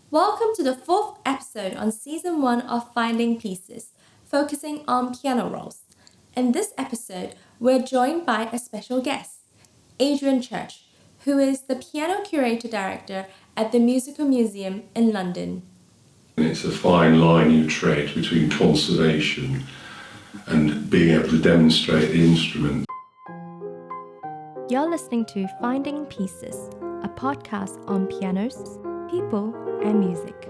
Welcome to the fourth episode on Season 1 of Finding Pieces, focusing on piano rolls. In this episode, we're joined by a special guest, Adrian Church, who is the Piano Curator Director at the Musical Museum in London. It's a fine line you tread between conservation and being able to demonstrate the instrument. You're listening to Finding Pieces, a podcast on pianos, people, and music.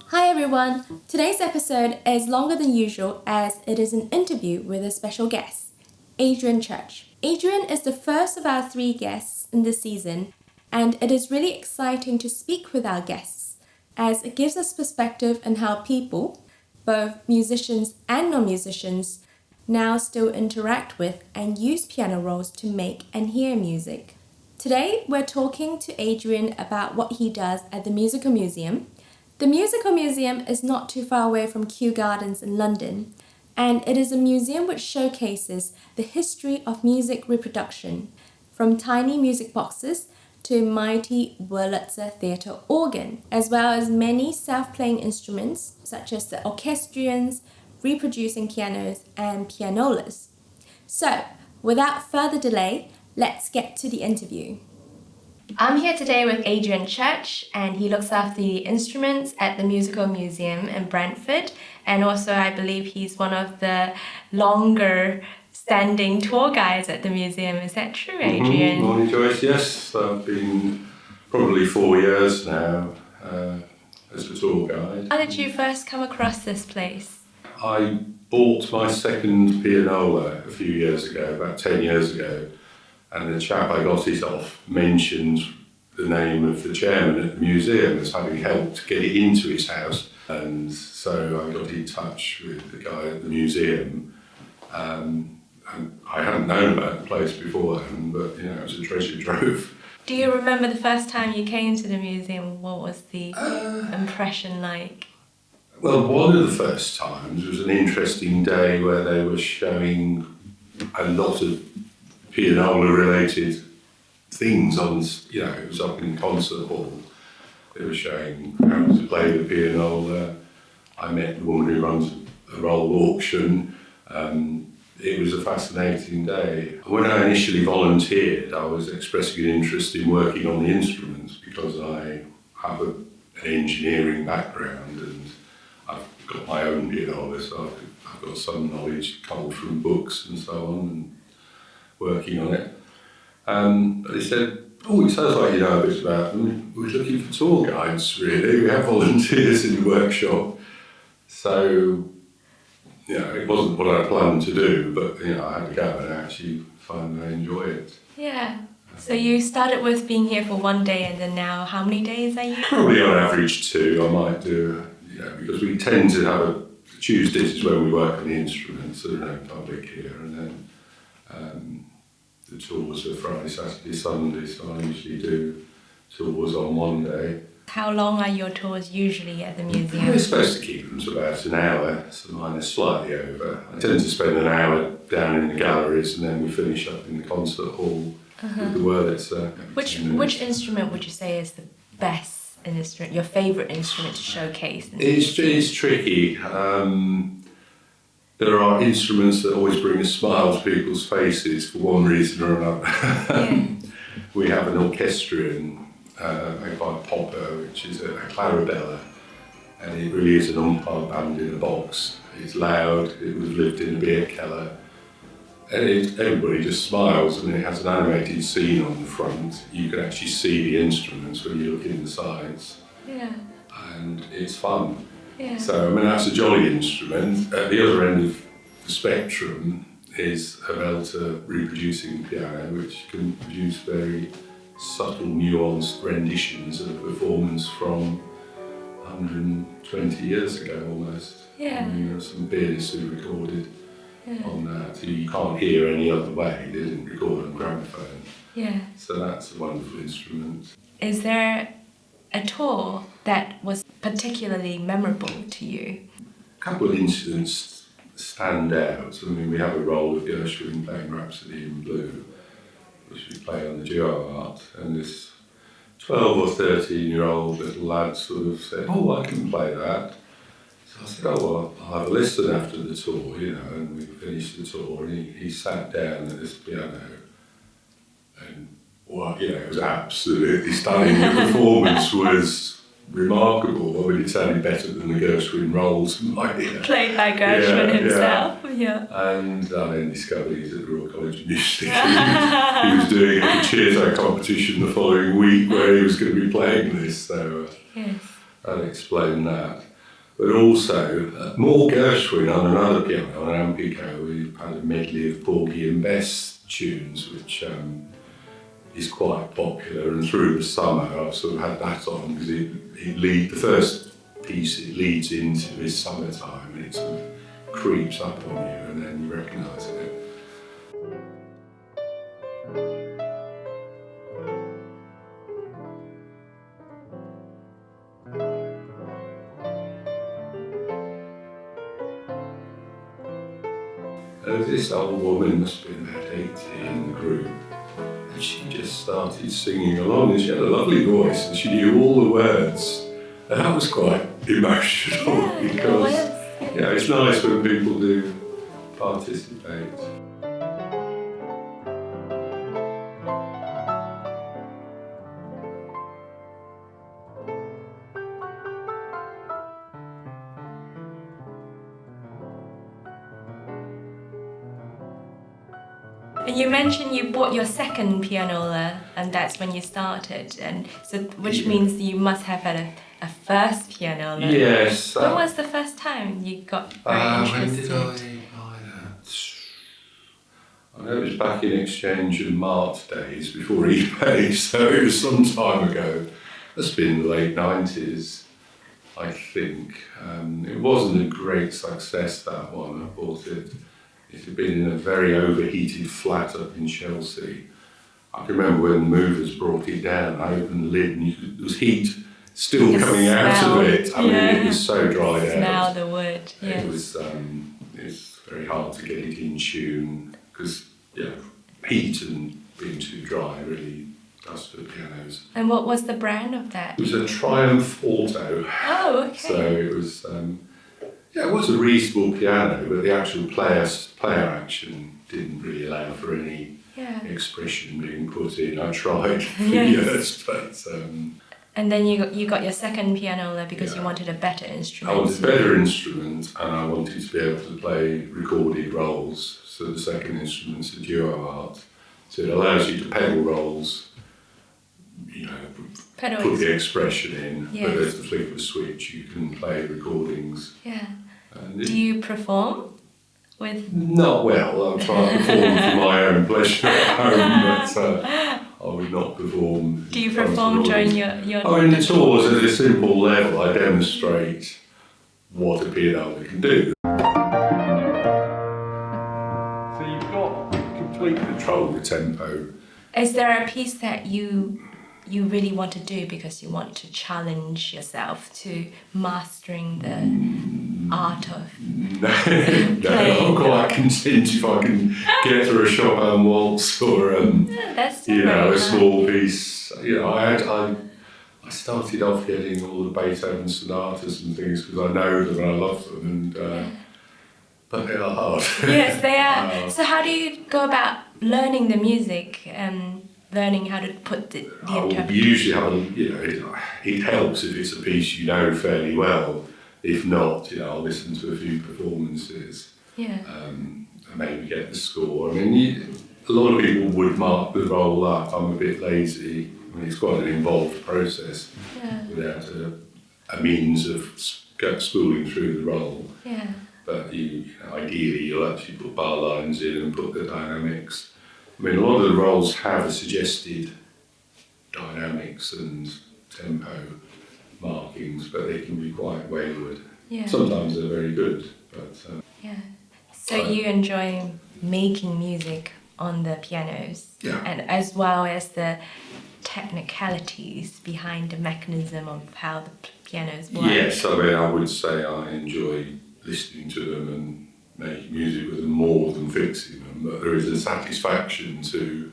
Hi everyone! Today's episode is longer than usual as it is an interview with a special guest, Adrian Church. Adrian is the first of our 3 guests in this season, and it is really exciting to speak with our guests as it gives us perspective on how people, both musicians and non-musicians, now still interact with and use piano rolls to make and hear music. Today, we're talking to Adrian about what he does at the Musical Museum. The Musical Museum is not too far away from Kew Gardens in London, and it is a museum which showcases the history of music reproduction, from tiny music boxes to a mighty Wurlitzer theatre organ, as well as many self-playing instruments such as the orchestrions, reproducing pianos, and pianolas. So, without further delay, let's get to the interview. I'm here today with Adrian Church, and he looks after the instruments at the Musical Museum in Brentford, and also I believe he's one of the longer standing tour guides at the museum. Is that true, Adrian? Morning, Joyce. Yes, I've been probably 4 years now as a tour guide. How did you first come across this place? I bought my second pianola a few years ago, about 10 years ago, and the chap I got it off mentioned the name of the chairman at the museum as having helped get it into his house. And so I got in touch with the guy at the museum. And I hadn't known about the place before then, but it was a treasure trove. Do you remember the first time you came to the museum? What was the impression like? Well, one of the first times was an interesting day where they were showing a lot of pianola-related things on, it was up in concert hall. They were showing how to play the pianola. I met the woman who runs a roll auction. It was a fascinating day. When I initially volunteered, I was expressing an interest in working on the instruments because I have an engineering background and I've got my own pianola, so I've got some knowledge culled from books and so on, and working on it. But they said, it sounds like you know a bit about them. We're looking for tour guides, really. We have volunteers in the workshop. So, it wasn't what I planned to do, but, I had to go and actually find I enjoy it. Yeah. So you started with being here for 1 day, and then now how many days are you? Probably on average 2. I might do, because we tend to have Tuesdays is when we work on the instruments, so there's no public here, and then the tours are Friday, Saturday, Sunday, so I usually do tours on one day. How long are your tours usually at the museum? We're supposed to keep them to about an hour, so mine is slightly over. I tend to spend an hour down in the galleries and then we finish up in the concert hall with the Wurlitzer. Which instrument would you say is the best instrument, your favourite instrument to showcase? It's tricky. There are instruments that always bring a smile to people's faces for one reason or another. Yeah. We have an orchestrion made by Popper, which is a clarabella, and it really is an umpire band in a box. It's loud, it was lived in a beer cellar, and everybody just smiles, and it has an animated scene on the front. You can actually see the instruments when you look in the sides. Yeah. And it's fun. Yeah. So, that's a jolly instrument. At the other end of the spectrum is a Welte reproducing piano, which can produce very subtle, nuanced renditions of a performance from 120 years ago almost. Yeah. There are some pianists who recorded on that, who you can't hear any other way. They didn't record on gramophone. Yeah. So that's a wonderful instrument. Is there a tour that was particularly memorable to you? A couple of incidents stand out. We have a roll of Gershwin playing Rhapsody in Blue, which play on the duo art, and this 12 or 13-year-old little lad sort of said, "Oh, I can play that." So I said, "Oh, well, I'll have a listen after the tour," and we finished the tour, and he sat down at this piano, and it was absolutely stunning. The performance was remarkable. I mean, it sounded better than the Gershwin rolls in my ear. Played by Gershwin himself, yeah. And I then discovered he's at the Royal College of Music. He was doing a concerto competition the following week where he was going to be playing this, so I'll explain that. But also, more Gershwin on another piano, on an Ampico, we had a medley of Porgy and Bess tunes, which is quite popular, and through the summer I've sort of had that on, because the first piece it leads into is Summertime, and it sort of creeps up on you and then you recognise it. This old woman must have been about 80 in the group, and she just started singing along, and she had a lovely voice and she knew all the words, and that was quite emotional because it's nice when people do participate. You mentioned you bought your second pianola, and that's when you started, and so which means you must have had a first pianola. Yes. When was the first time you got very interested? When did I buy that? I know it was back in Exchange and Mart days before eBay, so it was some time ago. That's been the late 90s, I think. It wasn't a great success, that one. I bought it. It had been in a very overheated flat up in Chelsea. I can remember when the movers brought it down, I opened the lid and there was heat still coming out of it. I mean, it was so dried out. Smell the wood, yes. It was very hard to get it in tune, because heat and being too dry really does for pianos. And what was the brand of that? It was a Triumph Alto. Oh, okay. So it was... it was a reasonable piano, but the actual player action didn't really allow for any expression being put in. I tried for years, but... And then you got your second pianola because you wanted a better instrument. I wanted a better instrument, and I wanted to be able to play recorded rolls. So the second instrument's a duo art. So it allows you to pedal rolls, put the expression in, but there's the flip of a switch, you can play recordings. Yeah. Do you perform with? Not well. I'm trying to perform for my own pleasure at home, but I would not perform. Do you perform during your? In the tours at a simple level, I demonstrate what a piano can do. So you've got complete control of the tempo. Is there a piece that you really want to do because you want to challenge yourself to mastering the art of playing? No, I'm quite content if I can get through a Chopin waltz or a small piece. I started off getting all the Beethoven sonatas and things because I know them and I love them, and but they are hard. Yes, they are. So how do you go about learning the music and learning how to put the interpretation? Usually it helps if it's a piece you know fairly well. If not, I'll listen to a few performances. Yeah. And maybe get the score. I mean, a lot of people would mark the roll up. I'm a bit lazy. I mean, it's quite an involved process without a means of spooling through the roll. Yeah. But ideally, you'll actually put bar lines in and put the dynamics. I mean, a lot of the rolls have suggested dynamics and tempo markings, but they can be quite wayward. Yeah. Sometimes they're very good, but... So you enjoy making music on the pianos, and as well as the technicalities behind the mechanism of how the pianos work. Yes, I mean, I would say I enjoy listening to them and making music with them more than fixing them, but there is a satisfaction to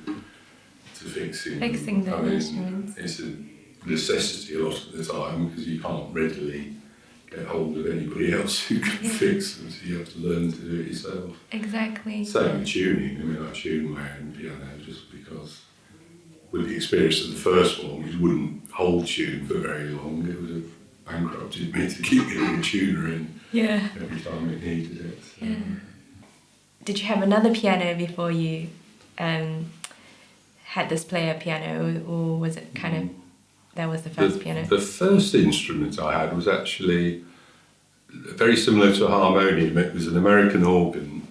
fixing the instruments. It's a necessity a lot of the time because you can't readily get hold of anybody else who can fix them, so you have to learn to do it yourself. Exactly. Same with tuning. I mean, I tune my own piano just because, with the experience of the first one, which wouldn't hold tune for very long, it would have bankrupted me to keep getting a tuner in every time it needed it. So. Yeah. Did you have another piano before you had this player piano, or was it kind of that was the first piano? The first instrument I had was actually very similar to a harmonium. It was an American organ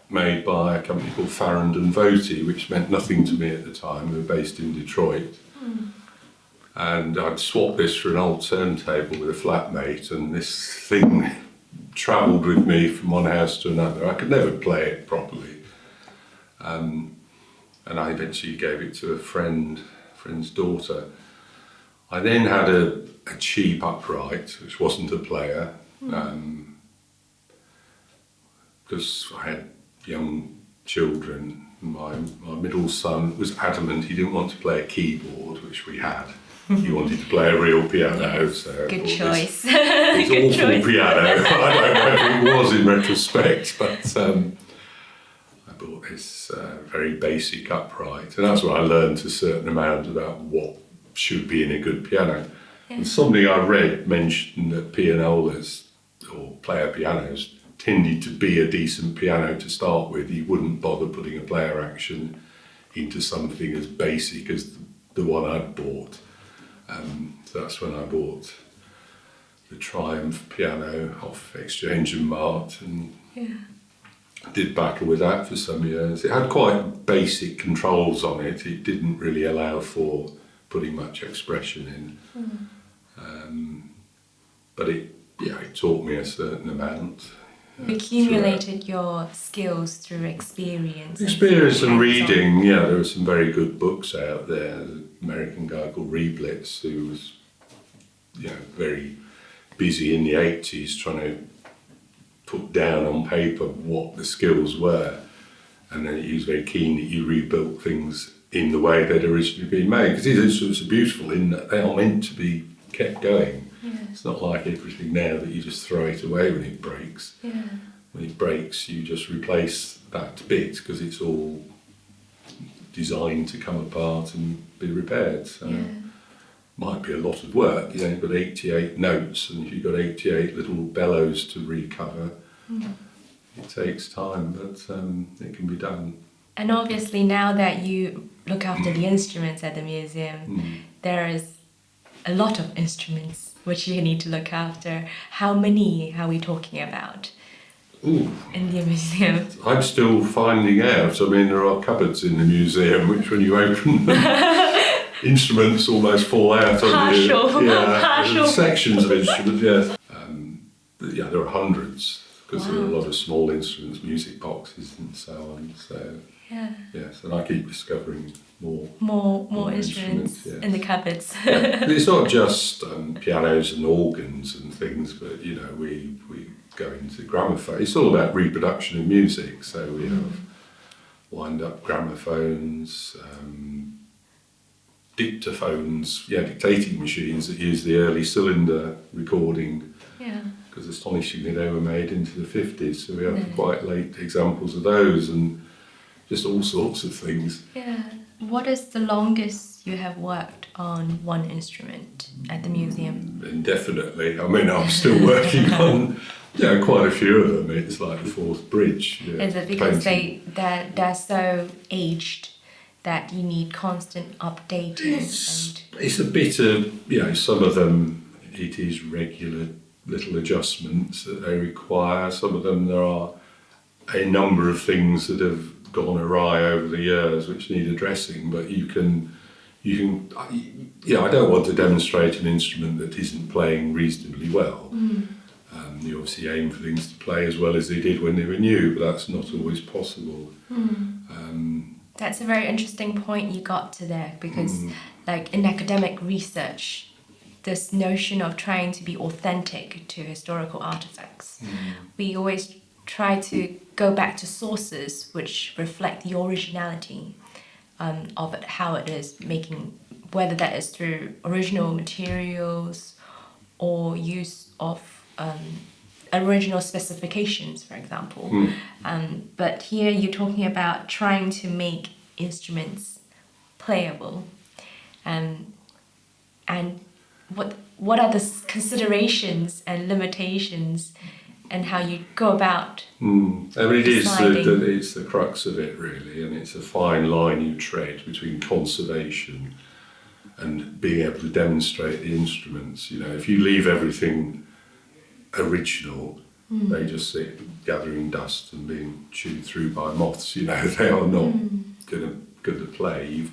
made by a company called Farrand and Welte, which meant nothing to me at the time. We were based in Detroit. And I'd swapped this for an old turntable with a flatmate, and this thing travelled with me from one house to another. I could never play it properly. And I eventually gave it to a friend's daughter. I then had a cheap upright, which wasn't a player, because I had young children. My middle son was adamant he didn't want to play a keyboard, which we had. He wanted to play a real piano. So good choice. It's Good awful choice. piano. I don't know if it was in retrospect, but I bought this very basic upright, and that's where I learned a certain amount about what should be in a good piano. Yeah. And something I read mentioned that pianolas, or player pianos, tended to be a decent piano to start with. You wouldn't bother putting a player action into something as basic as the one I'd bought. So that's when I bought the Triumph piano off Exchange and Mart, and did battle with that for some years. It had quite basic controls on it. It didn't really allow for putting much expression in. But it taught me a certain amount. You accumulated your skills through experience. Experience and reading, there are some very good books out there. There's an American guy called Reblitz who was, very busy in the 80s trying to put down on paper what the skills were. And then he was very keen that you rebuilt things in the way they'd originally been made. Because these instruments are beautiful in that they are meant to be kept going. Yeah. It's not like everything now that you just throw it away when it breaks. Yeah. When it breaks, you just replace that bit because it's all designed to come apart and be repaired. So might be a lot of work. You've got 88 notes, and if you've got 88 little bellows to recover, it takes time, but it can be done. And obviously now that you look after the instruments at the museum, there is a lot of instruments which you need to look after. How many are we talking about in the museum? I'm still finding out. I mean, there are cupboards in the museum which, when you open them, instruments almost fall out on you. Partial. Sections of instruments, yes. But there are hundreds, because there are a lot of small instruments, music boxes and so on. So yes, and I keep discovering more instruments yes. in the cupboards. But it's not just pianos and organs and things, but we go into gramophone. It's all about reproduction of music. So we have wind-up gramophones, dictaphones, dictating machines that use the early cylinder recording. Because astonishingly they were made into the 50s, so we have quite late examples of those, and just all sorts of things. What is the longest you have worked on one instrument at the museum? Indefinitely. I mean, I'm still working on quite a few of them. It's like the Fourth Bridge. Is it because they're so aged that you need constant updating? It's a bit of, some of them, it is regular little adjustments that they require. Some of them, there are a number of things that have gone awry over the years which need addressing, but you can I don't want to demonstrate an instrument that isn't playing reasonably well. You obviously aim for things to play as well as they did when they were new, but that's not always possible. That's a very interesting point you got to there, because like in academic research, this notion of trying to be authentic to historical artifacts, we always try to go back to sources which reflect the originality. of it, how it is making, whether that is through original materials or use of original specifications, for example. But here you're talking about trying to make instruments playable, and what are the considerations and limitations, and how you go about deciding? It's the crux of it, really, and it's a fine line you tread between conservation and being able to demonstrate the instruments. You know, if you leave everything original, they just sit gathering dust and being chewed through by moths. You know, they are not good to play.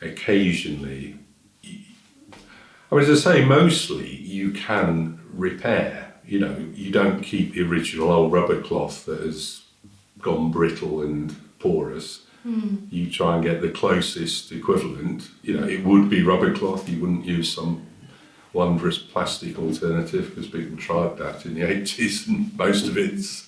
Occasionally, I mean, as I say, mostly you can repair. You know, you don't keep the original old rubber cloth that has gone brittle and porous. You try and get the closest equivalent. You know, it would be rubber cloth. You wouldn't use some wondrous plastic alternative, because people tried that in the 80s and most of it's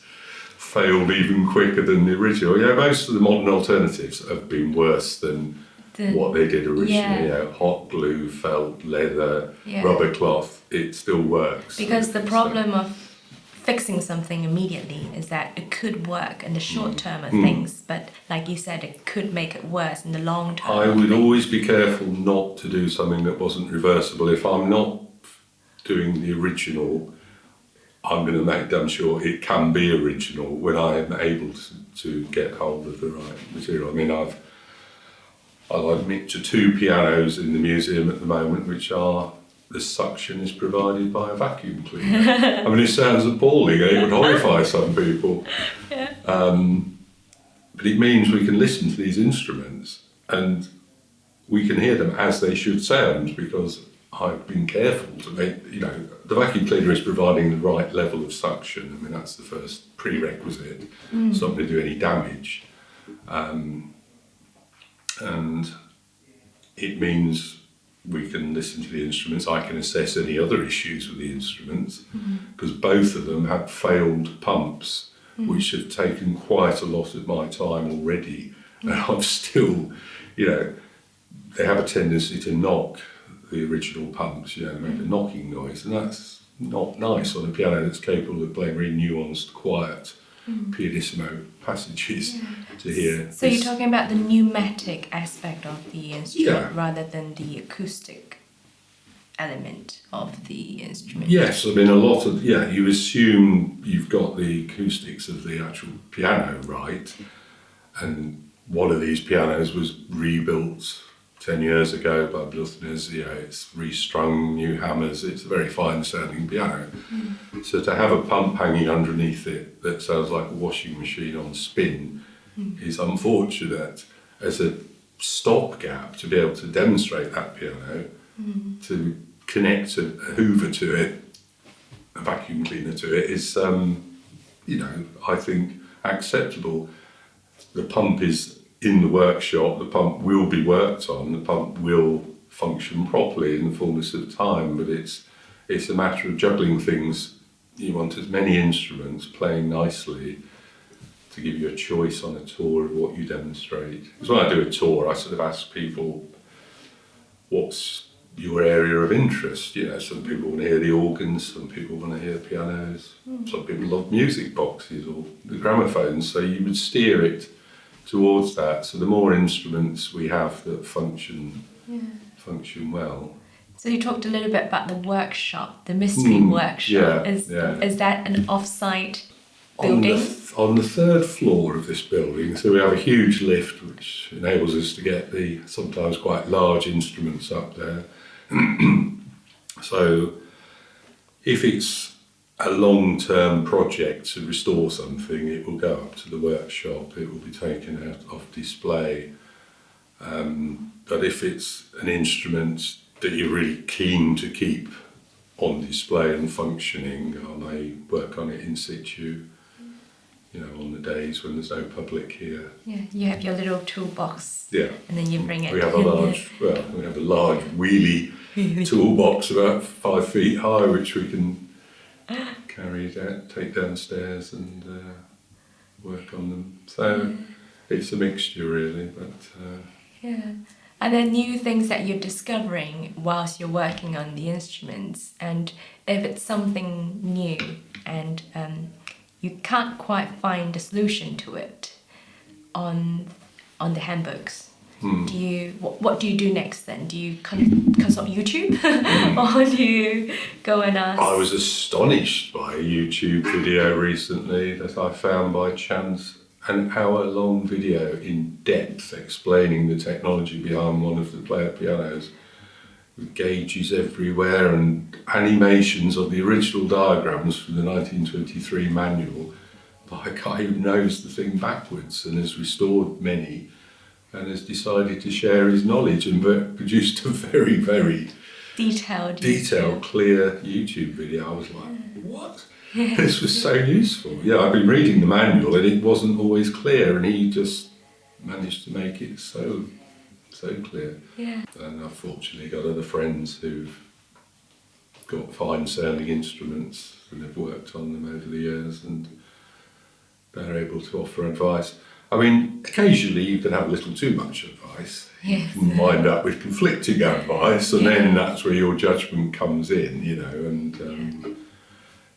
failed even quicker than the original. Yeah, most of the modern alternatives have been worse than what they did originally. Yeah. You know, hot glue, felt, leather, rubber cloth, it still works. Because the problem of fixing something immediately is that it could work in the short term of things, but like you said, it could make it worse in the long term. I would always be careful not to do something that wasn't reversible. If I'm not doing the original, I'm going to make damn sure it can be original when I am able to get hold of the right material. I mean, I'll admit to 2 pianos in the museum at the moment, which are, the suction is provided by a vacuum cleaner. I mean, it sounds appalling, and it would horrify some people. But it means we can listen to these instruments and we can hear them as they should sound, because I've been careful to make, you know, the vacuum cleaner is providing the right level of suction. I mean, that's the first prerequisite. It's not going to do any damage. And it means we can listen to the instruments. I can assess any other issues with the instruments, because both of them had failed pumps, which have taken quite a lot of my time already. And I'm still, you know, they have a tendency to knock, the original pumps, you know, they make a knocking noise, and that's not nice on a piano that's capable of playing very nuanced, quiet, pianissimo passages to hear. So you're talking about the pneumatic aspect of the instrument rather than the acoustic element of the instrument? Yes, I mean, a lot of, you assume you've got the acoustics of the actual piano right, and one of these pianos was rebuilt 10 years ago by Bluthner's. You know, it's restrung, new hammers, it's a very fine sounding piano. So to have a pump hanging underneath it that sounds like a washing machine on spin is unfortunate. As a stopgap to be able to demonstrate that piano, to connect a hoover to it, a vacuum cleaner to it, is, you know, I think acceptable. The pump is in the workshop, the pump will be worked on, the pump will function properly in the fullness of time, but it's a matter of juggling things. You want as many instruments playing nicely to give you a choice on a tour of what you demonstrate. Because when I do a tour, I sort of ask people, what's your area of interest? You know, some people want to hear the organs, some people want to hear pianos, some people love music boxes or the gramophones, so you would steer it towards that. So the more instruments we have that function well. So you talked a little bit about the workshop, the mystery workshop. Is that an off-site building? On the 3rd floor of this building, so we have a huge lift which enables us to get the sometimes quite large instruments up there. So if it's a long-term project to restore something, it will go up to the workshop, it will be taken out off display. But if it's an instrument that you're really keen to keep on display and functioning, I may work on it in situ, you know, on the days when there's no public here. Yeah, you have your little toolbox. Yeah. And then you bring it. We have a large wheelie toolbox about 5 feet high, which we can carry down, take downstairs and work on them. So it's a mixture really, but Yeah. Are there new things that you're discovering whilst you're working on the instruments? And if it's something new and you can't quite find a solution to it on the handbooks, what do you do next then? Do you consult YouTube or do you go and ask? I was astonished by a YouTube video recently that I found by chance. An hour-long video in depth explaining the technology behind one of the player pianos, with gauges everywhere and animations of the original diagrams from the 1923 manual by a guy who knows the thing backwards and has restored many and has decided to share his knowledge and produced a very, very detailed, clear YouTube video. I was like, what? This was so useful. Yeah, I've been reading the manual and it wasn't always clear, and he just managed to make it so clear. Yeah. And I've fortunately got other friends who've got fine sounding instruments and have worked on them over the years, and they're able to offer advice. I mean, occasionally you can have a little too much advice. Yes. You can wind up with conflicting advice, and then that's where your judgment comes in, you know, and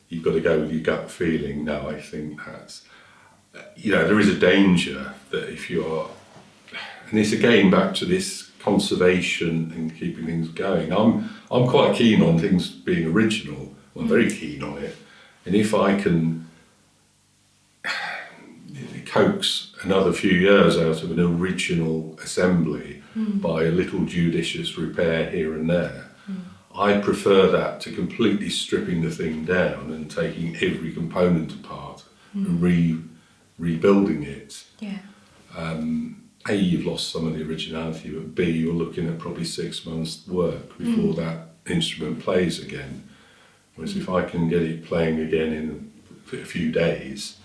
you've got to go with your gut feeling. No, I think that's, you know, there is a danger that if you're, and it's again back to this conservation and keeping things going. I'm quite keen on things being original. I'm very keen on it, and if I can coax another few years out of an original assembly by a little judicious repair here and there, I prefer that to completely stripping the thing down and taking every component apart and rebuilding it. Yeah. A, you've lost some of the originality, but B, you're looking at probably 6 months' work before that instrument plays again. Whereas if I can get it playing again in a few days,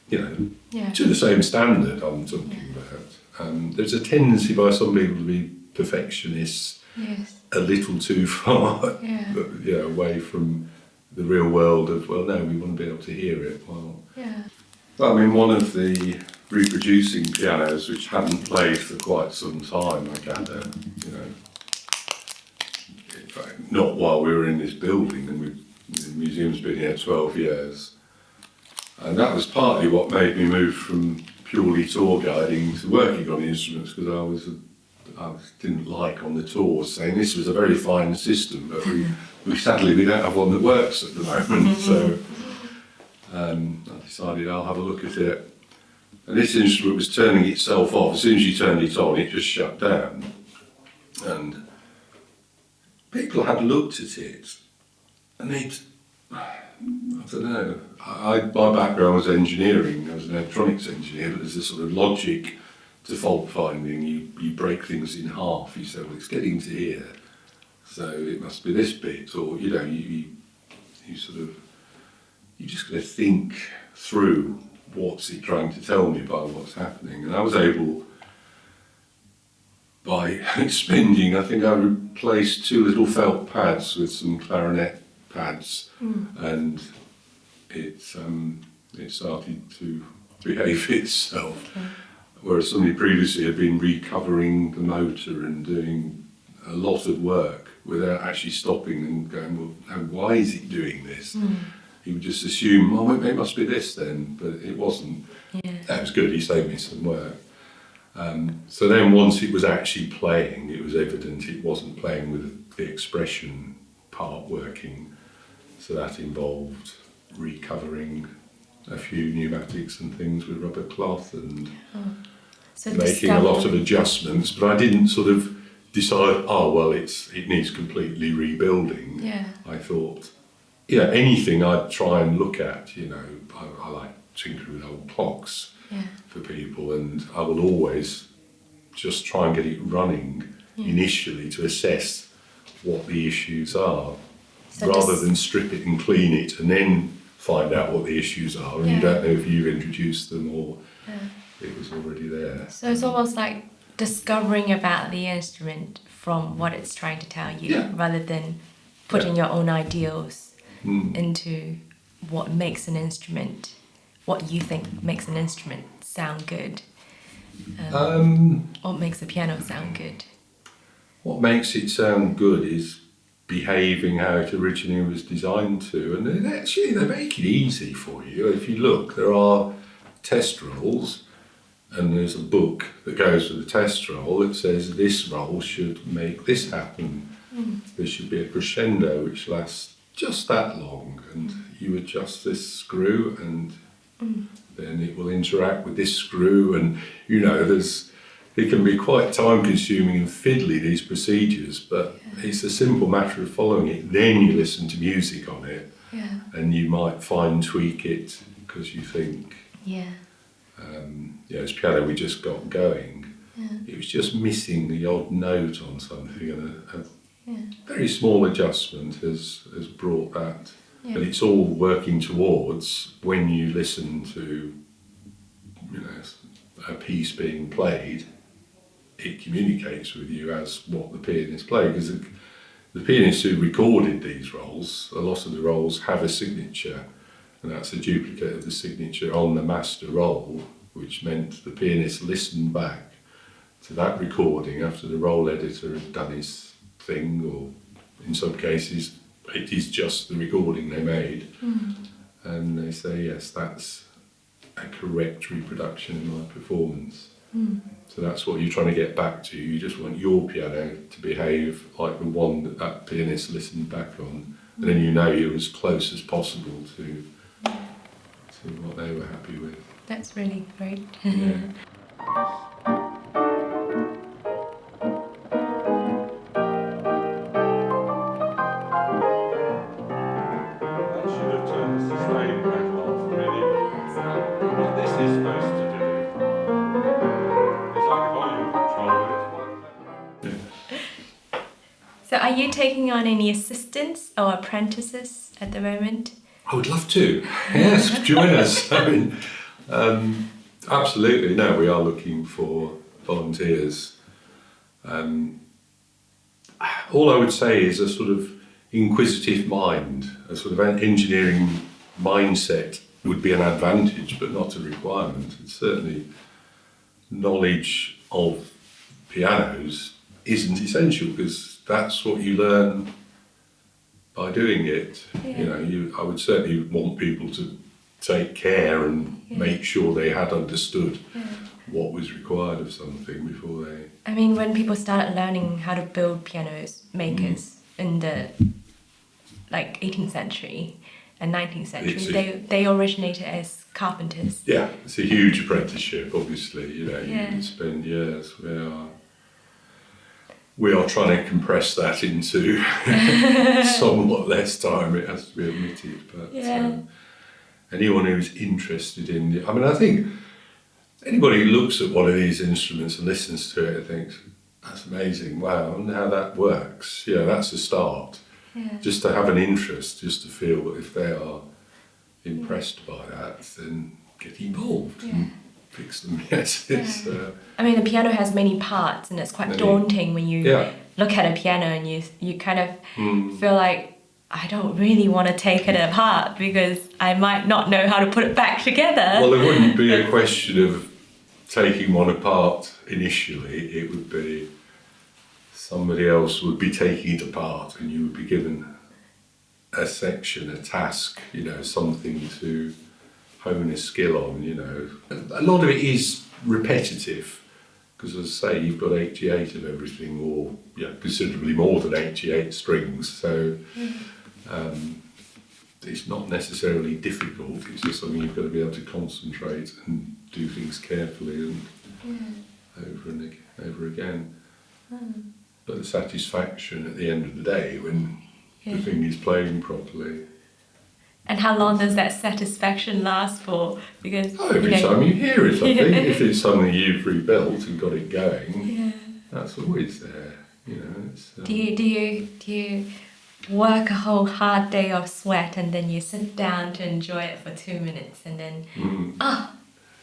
you know, to the same standard I'm talking about. There's a tendency by some people to be perfectionists, a little too far, you know, away from the real world of, well, no, we want to be able to hear it. Well, I mean, one of the reproducing pianos which hadn't played for quite some time, I gather, you know, in fact, not while we were in this building, and the museum's been here 12 years. And that was partly what made me move from purely tour guiding to working on the instruments, because I didn't like on the tours saying this was a very fine system, but we sadly we don't have one that works at the moment. So I decided I'll have a look at it. And this instrument was turning itself off. As soon as you turned it on, it just shut down. And people had looked at it, and I don't know. My background was engineering. I was an electronics engineer, but there's a sort of logic to fault finding. You break things in half. You say, well, it's getting to here, so it must be this bit, or you know, you just got to think through what's it trying to tell me by what's happening. And I was able, by spending, I think I replaced 2 little felt pads with some clarinet pads, and it started to behave itself. Whereas somebody previously had been recovering the motor and doing a lot of work without actually stopping and going, well, why is it doing this? He would just assume, oh, it must be this then, but it wasn't. That was good, he saved me some work. So then once it was actually playing, it was evident it wasn't playing with the expression part working. So that involved recovering a few pneumatics and things with rubber cloth and making a lot of adjustments. But I didn't sort of decide, oh, well, it needs completely rebuilding. I thought, anything I'd try and look at, I like tinkering with old clocks for people, and I will always just try and get it running initially to assess what the issues are, rather than strip it and clean it and then find out what the issues are, and you don't know if you've introduced them or it was already there. So it's almost like discovering about the instrument from what it's trying to tell you, rather than putting your own ideals into what makes an instrument, what you think makes an instrument sound good. What makes a piano sound good? What makes it sound good is behaving how it originally was designed to, and they make it easy for you. If you look, there are test rolls, and there's a book that goes with the test roll that says this roll should make this happen. There should be a crescendo which lasts just that long, and you adjust this screw, and then it will interact with this screw, and it can be quite time consuming and fiddly, these procedures, but it's a simple matter of following it. Then you listen to music on it, and you might fine tweak it because you think, this piano we just got going, it was just missing the odd note on something, and a very small adjustment has brought that. And it's all working towards, when you listen to a piece being played, it communicates with you as what the pianist played, because the pianists who recorded these rolls, a lot of the rolls have a signature, and that's a duplicate of the signature on the master roll, which meant the pianist listened back to that recording after the roll editor had done his thing, or in some cases it is just the recording they made, and they say, yes, that's a correct reproduction of my performance. So that's what you're trying to get back to. You just want your piano to behave like the one that pianist listened back on, and then you're as close as possible to what they were happy with. That's really great. So are you taking on any assistants or apprentices at the moment? I would love to. Yes, join us. Absolutely. No, we are looking for volunteers. All I would say is a sort of inquisitive mind, a sort of engineering mindset would be an advantage, but not a requirement. And certainly knowledge of pianos isn't essential, because that's what you learn by doing it. I would certainly want people to take care and make sure they had understood what was required of something before they... I mean, when people started learning how to build pianos, makers in the 18th century and 19th century, they originated as carpenters. Yeah, it's a huge apprenticeship, obviously. You can spend years. We are trying to compress that into somewhat less time, it has to be admitted. But anyone who's interested in I think anybody who looks at one of these instruments and listens to it and thinks, that's amazing, wow, I wonder how that works. That's a start. Just to have an interest, just to feel that if they are impressed by that, then get involved and fix them. I mean, the piano has many parts, and it's quite daunting when you look at a piano and you kind of feel like, I don't really want to take it apart because I might not know how to put it back together. Well, there wouldn't be a question of taking one apart initially. It would be somebody else would be taking it apart, and you would be given a section, a task, something to hone a skill on. A lot of it is repetitive, because as I say, you've got 88 of everything, or considerably more than 88 strings, so it's not necessarily difficult. It's just something you've got to be able to concentrate and do things carefully and over and over again. But the satisfaction at the end of the day when the thing is playing properly. And how long does that satisfaction last for? Because every time you hear it, I think, if it's something you've rebuilt and got it going, that's always there. Do you work a whole hard day of sweat and then you sit down to enjoy it for 2 minutes and then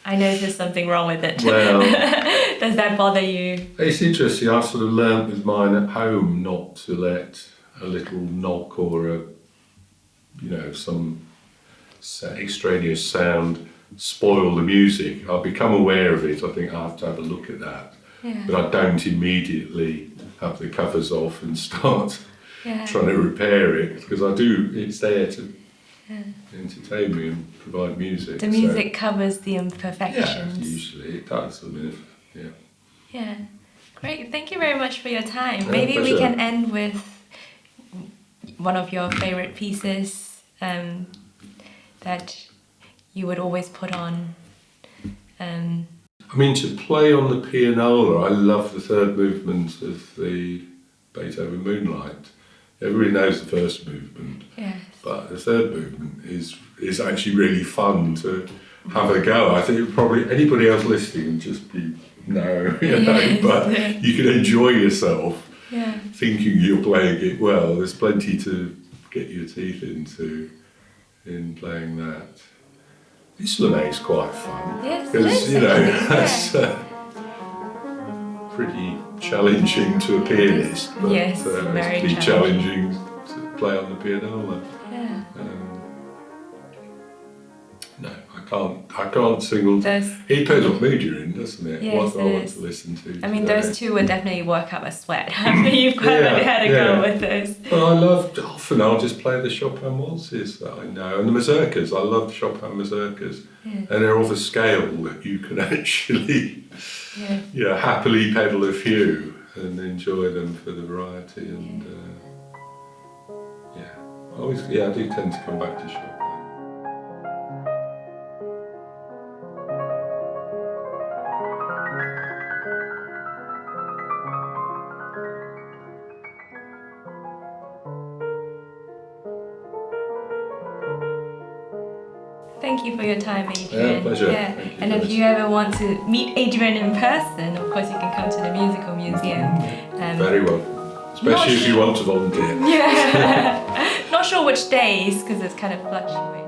I know there's something wrong with it? Well, does that bother you? It's interesting. I've sort of learnt with mine at home not to let a little knock or some extraneous sound spoil the music. I'll become aware of it. I think I have to have a look at that. Yeah. But I don't immediately have the covers off and start Yeah. trying to repair it, because it's there to entertain me and provide music. The music covers the imperfections. Yeah, usually it does. I mean, yeah. Yeah. Great. Thank you very much for your time. Yeah, Maybe we pleasure. can end with one of your favorite pieces that you would always put on. I mean, to play on the pianola, I love the third movement of the Beethoven Moonlight. Everybody knows the first movement, Yes. but the third movement is actually really fun to have a go. I think probably anybody else listening would just be no, Yes. but you can enjoy yourself Yeah. thinking you're playing it well. There's plenty to get your teeth into in playing that. Islamé is quite fun. Yes, it Because, is, you know, actually, that's pretty challenging to a pianist, but Yes, it's very pretty challenging. challenging to play on the pianola. Yeah. No, I can't single. Those, It depends what mood you're in, doesn't it? Yes, What I it want is. to listen to. I mean, today. those two would definitely work up a sweat after you've kind of had a go with those. But often I'll just play the Chopin waltzes that I know, and the mazurkas. I love Chopin mazurkas, and they're of a scale that you can actually, happily pedal a few and enjoy them for the variety. And I do tend to come back to Chopin. Thank you for your time, Adrian. Yeah, pleasure. Yeah. Thank you, And if Joyce. you ever want to meet Adrian in person, of course you can come to the Musical Museum. Very well, especially if you want to volunteer. Yeah. Not sure which days, because it's kind of fluctuating.